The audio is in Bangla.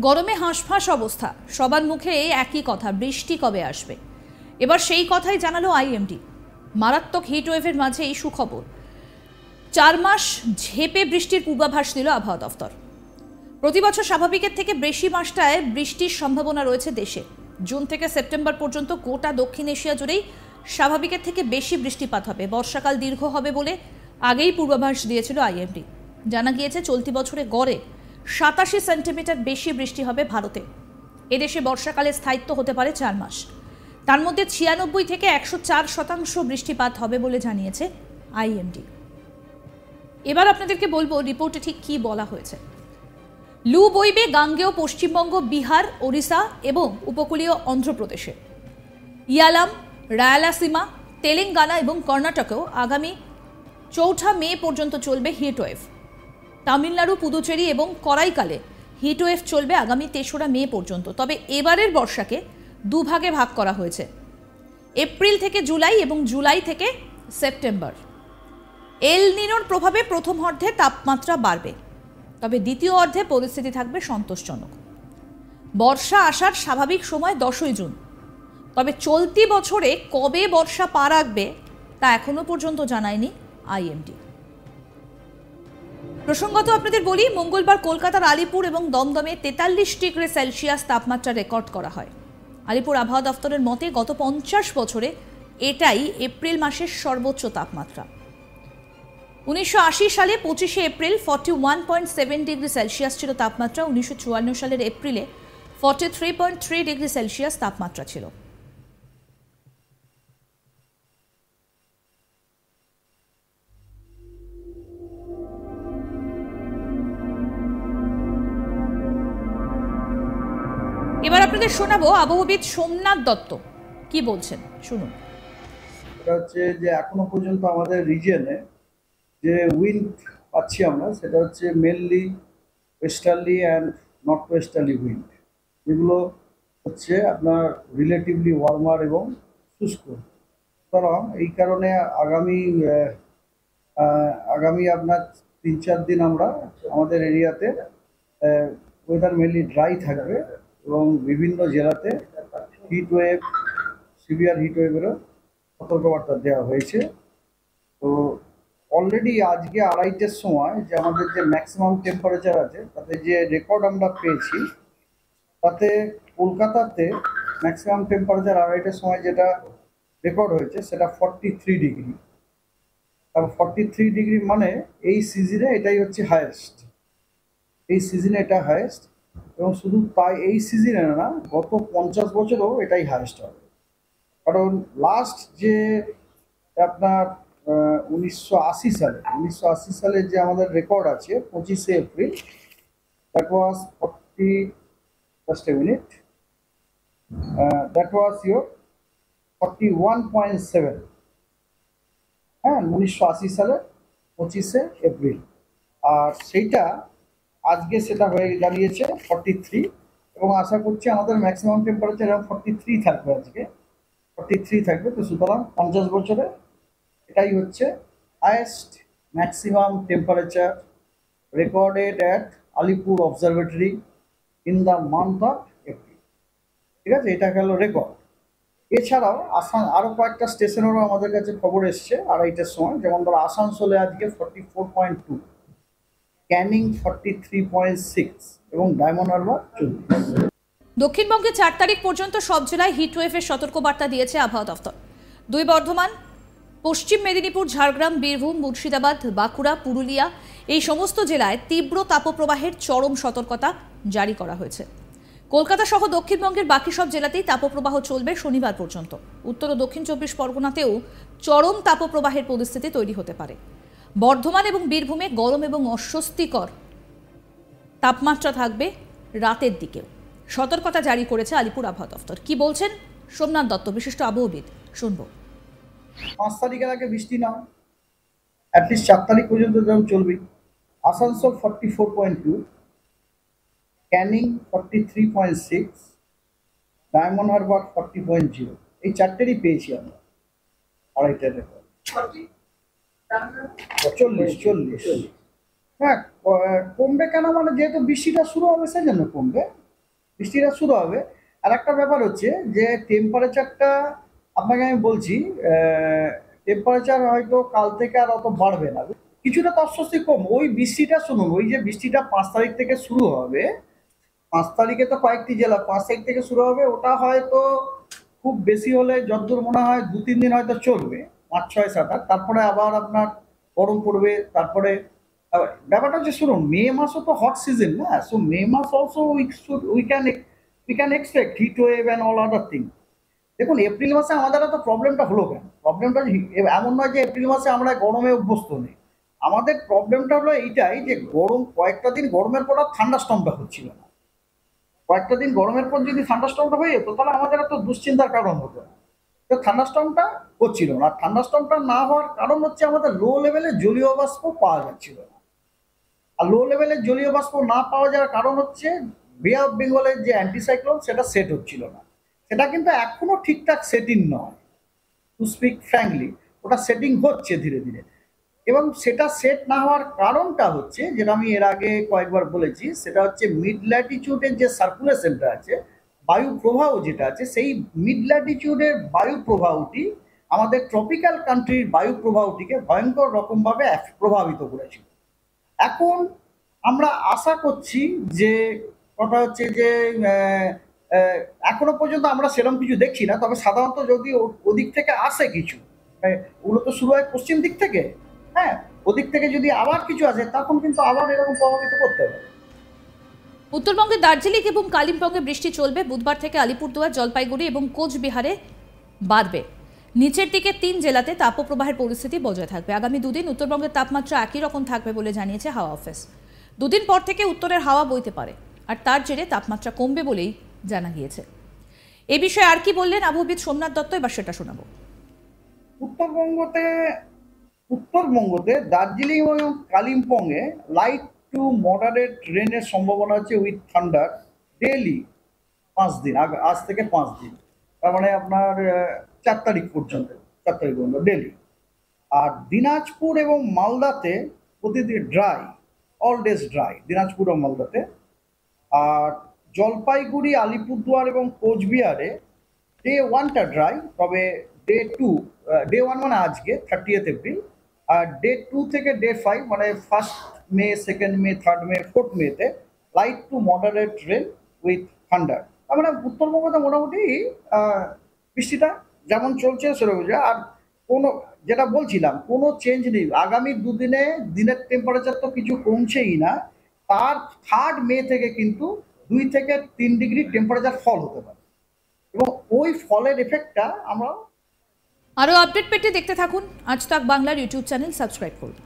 গরমে হাঁসফাঁস অবস্থা, সবার মুখে একই কথা, বৃষ্টি কবে আসবে। এবার সেই কথাই জানালো আইএমডি। মারাত্মক হিটওয়েভের মাঝে এই সুখবর, 4 মাস ঝেঁপে বৃষ্টির পূর্বাভাস দিল আবহাওয়া দফতর। প্রতি বছর স্বাভাবিকের থেকে বেশি মাসটায় বৃষ্টির সম্ভাবনা রয়েছে দেশে। জুন থেকে সেপ্টেম্বর পর্যন্ত গোটা দক্ষিণ এশিয়া জুড়েই স্বাভাবিকের থেকে বেশি বৃষ্টিপাত হবে। বর্ষাকাল দীর্ঘ হবে বলে আগেই পূর্বাভাস দিয়েছিল আইএমডি। জানা গিয়েছে চলতি বছরে গড়ে 87 সেন্টিমিটার বেশি বৃষ্টি হবে ভারতে। এদেশে বর্ষাকালে স্থায়িত্ব হতে পারে 4 মাস। তার মধ্যে 96 থেকে 104% বৃষ্টিপাত হবে বলে জানিয়েছে আইএমডি। এবার আপনাদেরকে বলবো রিপোর্টে ঠিক কি বলা হয়েছে। লু বইবে গাঙ্গেয় পশ্চিমবঙ্গ, বিহার, ওড়িশা এবং উপকূলীয় অন্ধ্রপ্রদেশে। ইয়ালাম, রায়ালাসীমা, তেলেঙ্গানা এবং কর্ণাটকেও আগামী 4 মে পর্যন্ত চলবে হিটওয়েভ। তামিলনাড়ু, পুদুচেরি এবং করাইকালে হিটওয়েভ চলবে আগামী 3রা মে পর্যন্ত। তবে এবারের বর্ষাকে দুভাগে ভাগ করা হয়েছে, এপ্রিল থেকে জুলাই এবং জুলাই থেকে সেপ্টেম্বর। এল নিনোর প্রভাবে প্রথম অর্ধে তাপমাত্রা বাড়বে, তবে দ্বিতীয় অর্ধে পরিস্থিতি থাকবে সন্তোষজনক। বর্ষা আসার স্বাভাবিক সময় 10ই জুন, তবে চলতি বছরে কবে বর্ষা পা রাখবে তা এখনো পর্যন্ত জানায়নি আইএমডি। প্রসঙ্গত আপনাদের বলি, মঙ্গলবার কলকাতার আলিপুর এবং দমদমে 43 ডিগ্রি সেলসিয়াস তাপমাত্রা রেকর্ড করা হয়। আলিপুর আবহাওয়া দফতরের মতে গত 50 বছরে এটাই এপ্রিল মাসের সর্বোচ্চ তাপমাত্রা। 1980 সালে 25শে এপ্রিল 41.7 ডিগ্রি সেলসিয়াস ছিল তাপমাত্রা। 1954 সালের এপ্রিলে 43.3 ডিগ্রি সেলসিয়াস তাপমাত্রা ছিল। এবার আপনাদের শোনাবো আবহবিদ সোমনাথ দত্ত কি বলছেন, শুনুন। এটা হচ্ছে যে এখনো পর্যন্ত আমাদের রিজিয়নে যে উইন্ড পাচ্ছি আমরা, সেটা হচ্ছে mainly westerly and north westerly wind, যেগুলো হচ্ছে আপনার রিলেটিভলি ওয়ার্মার এবং শুষ্ক। সুতরাং এই কারণে আগামী আপনার 3-4 দিন আমরা আমাদের এরিয়াতে ওয়েদার মেনলি ড্রাই থাকবে এবং বিভিন্ন জেলাতে হিটওয়েভ, সিভিয়ার হিটওয়েভেরও সতর্কবার্তা দেওয়া হয়েছে। তো অলরেডি আজকে 2:30-এর সময় যে আমাদের যে ম্যাক্সিমাম টেম্পারেচার আছে, তাতে যে রেকর্ড আমরা পেয়েছি, তাতে কলকাতাতে ম্যাক্সিমাম টেম্পারেচার 2:30-এর সময় যেটা রেকর্ড হয়েছে সেটা 43 ডিগ্রি। তারপর 43 ডিগ্রি মানে এই সিজনে এটাই হচ্ছে হায়েস্ট, এই সিজনে এটা হায়েস্ট। এবং শুধু তাই এই সিজনে না, গত 50 বছরেও এটাই হায়েস্ট হবে। কারণ লাস্ট যে আপনার 1980 সালে যে আমাদের রেকর্ড আছে 25শে এপ্রিল, দ্যাট ওয়াজ 41.7, হ্যাঁ, 1980 সালে 25শে এপ্রিল। আর সেইটা আজকে সেটা হয়ে দাঁড়িয়েছে 43, এবং আশা করছি আমাদের ম্যাক্সিমাম টেম্পারেচার 43 থাকবে, আজকে 43 থাকবে। তো সুতরাং 50 বছরে এটাই হচ্ছে highest maximum temperature recorded at Alipore observatory in the month of April. ঠিক আছে, এটা গেল রেকর্ড। এছাড়াও আরও কয়েকটা স্টেশনেরও আমাদের কাছে খবর এসছে 2:30-এর সময়, যেমন ধরো আসানসোলে আজকে 44.2, ক্যানিং 43.6 এবং ডায়মন্ড হারবার 40। দক্ষিণবঙ্গে 4 তারিখ পর্যন্ত সব জেলায় হিটওয়েভের সতর্কবার্তা দিয়েছে আবহাওয়া দফতর। 2 বর্ধমান, পশ্চিম মেদিনীপুর, ঝাড়গ্রাম, বীরভূম, মুর্শিদাবাদ, বাঁকুড়া, পুরুলিয়া এই সমস্ত জেলায় তীব্র তাপপ্রবাহের চরম সতর্কতা জারি করা হয়েছে। কলকাতা সহ দক্ষিণবঙ্গের বাকি সব জেলাতেই তাপপ্রবাহ চলবে শনিবার পর্যন্ত। উত্তর ও দক্ষিণ 24 পরগনাতেও চরম তাপপ্রবাহের পরিস্থিতি তৈরি হতে পারে। বর্ধমান এবং বীরভূমে গরম এবং অস্বস্তিকর তাপমাত্রা থাকবে রাতের দিকেও। সতর্কতা জারি করেছে আলিপুর আবহাওয়া দফতর। কি বলছেন সোমনাথ দত্ত, বিশিষ্ট আবহবিদ, শুনবো। 5 তারিখের আগে বৃষ্টি না, অ্যাটলিস্ট 4 তারিখ পর্যন্ত যেমন চলবে। আসানসোল 44.2, ক্যানিং 43.6, ডায়মন্ড হারবার 40.0। এই 4টেরই পেয়েছি আমরা 2:30-এর রেকর্ড। 40। হ্যাঁ, কমবে কেন, মানে যেহেতু বৃষ্টিটা শুরু হবে সেজন্য কমবে। বৃষ্টিটা শুরু হবে। আর একটা ব্যাপার হচ্ছে যে টেম্পারেচারটা আপনাকে আমি বলছি, টেম্পারেচার হয়তো কাল থেকে আর অত বাড়বে না, কিছুটা তো অস্বস্তি কম। ওই বৃষ্টিটা শুনুন, ওই যে বৃষ্টিটা 5 তারিখ থেকে শুরু হবে, 5 তারিখে তো কয়েকটি জেলা, 5 তারিখ থেকে শুরু হবে, ওটা হয়তো খুব বেশি হলে যতদূর মনে হয় 2-3 দিন হয়তো চলবে, 5, 6, 7, 8, তারপরে আবার আপনার গরম পড়বে। তারপরে ব্যাপারটা হচ্ছে শুনুন, মে মাসও তো হট সিজন না, সো মে মাস also we can expect heat wave and all other thing. দেখুন এপ্রিল মাসে আমাদের এত প্রবলেমটা হলো কেন? প্রবলেমটা এমন নয় যে এপ্রিল মাসে আমরা গরমে অভ্যস্ত নেই। আমাদের প্রবলেমটা হলো এইটাই যে গরম কয়েকটা দিন গরমের পর আর ঠান্ডা স্টর্মটা হচ্ছিল না। কয়েকটা দিন গরমের পর যদি ঠান্ডা স্টর্মটা হয়ে যেত তাহলে আমাদের এত দুশ্চিন্তার কারণ হতো না। তো ঠান্ডা স্টর্মটা হচ্ছিল না। আর ঠান্ডা স্টর্মটা না হওয়ার কারণ হচ্ছে আমাদের লো লেভেলে জলীয় বাষ্প পাওয়া যাচ্ছিল না। আর লো লেভেলের জলীয় বাষ্প না পাওয়া যাওয়ার কারণ হচ্ছে বে অফ বেঙ্গলের যে অ্যান্টিসাইক্লোন সেটা সেট হচ্ছিল না। সেটা কিন্তু এখনো ঠিকঠাক সেটিং নয়, টু স্পিক ফ্র্যাঙ্কলি। ওটা সেটিং হচ্ছে ধীরে ধীরে, এবং সেটা সেট না হওয়ার কারণটা হচ্ছে যেটা আমি এর আগে কয়েকবার বলেছি, সেটা হচ্ছে মিড ল্যাটিটিউডের যে সার্কুলেশনটা আছে, বায়ু প্রবাহ যেটা আছে, সেই মিড ল্যাটিটিউডের বায়ু প্রবাহটি আমাদের ট্রপিক্যাল কান্ট্রির বায়ু প্রবাহটিকে ভয়ঙ্কর রকমভাবে প্রভাবিত করেছিল। এখন আমরা আশা করছি যে, কথা হচ্ছে যে এখনো পর্যন্ত আমরা সেরকম কিছু দেখছি না, তবে সাধারণত যদি ওদিক থেকে আসে কিছু, ওগুলো তো শুরু হয় পশ্চিম দিক থেকে, হ্যাঁ, ওদিক থেকে যদি আবার কিছু আসে তখন কিন্তু আবার এরকম প্রভাবিত করতে হবে। উত্তরবঙ্গে দার্জিলিং এবং কালিম্পংয়ে বৃষ্টি চলবে। বুধবার থেকে আলিপুরদুয়ার, জলপাইগুড়ি এবং কোচবিহারে বাড়বে। নিচের দিকে 3 জেলাতে তাপপ্রবাহের পরিস্থিতি বজায় থাকবে। আগামী 2 দিন উত্তরবঙ্গের তাপমাত্রা একই রকম থাকবে বলে জানিয়েছে হাওয়া অফিস। 2 দিন পর থেকে উত্তরের হাওয়া বইতে পারে, আর তার জেরে তাপমাত্রা কমবে বলেই জানা গিয়েছে। এ বিষয়ে আর কি বললেন আবহাওয়াবিদ সোমনাথ দত্ত, এবার সেটা শোনাবো। উত্তরবঙ্গতে দার্জিলিং এবং কালিম্পংয়ে লাইট টু মডারেট রেনের সম্ভাবনা আছে উইথ থান্ডার ডেইলি 5 দিন, আজ থেকে 5 দিন, তার মানে আপনার 4 তারিখ পর্যন্ত, 4 তারিখ পর্যন্ত ডেইলি। আর দিনাজপুর এবং মালদাতে প্রতিদিন dry, all days dry, Dinajpur ও মালদাতে। আর জলপাইগুড়ি, আলিপুরদুয়ার এবং কোচবিহারে ডে 1টা ড্রাই, তবে ডে 1 মানে আজকে 30th এপ্রিল, আর ডে 2 থেকে ডে 5 মানে 1 মে, 2 মে, 3 মে, 4 মেতে light to moderate rain with thunder. তার মানে উত্তরবঙ্গতে মোটামুটি বৃষ্টিটা যেমন চলছে সেরকম। আর কোনো, যেটা বলছিলাম, কোনো চেঞ্জ নেই। আগামী 2 দিনে দিনের টেম্পারেচার তো কিছু কমছেই না, তার 3 মে থেকে কিন্তু 2 থেকে 3 ডিগ্রি টেম্পারেচার ফল হতে পারে, এবং ওই ফলের এফেক্টটা আমরা আরও আপডেট পেতে দেখতে থাকুন আজ তাক বাংলার ইউটিউব চ্যানেল, সাবস্ক্রাইব করুন।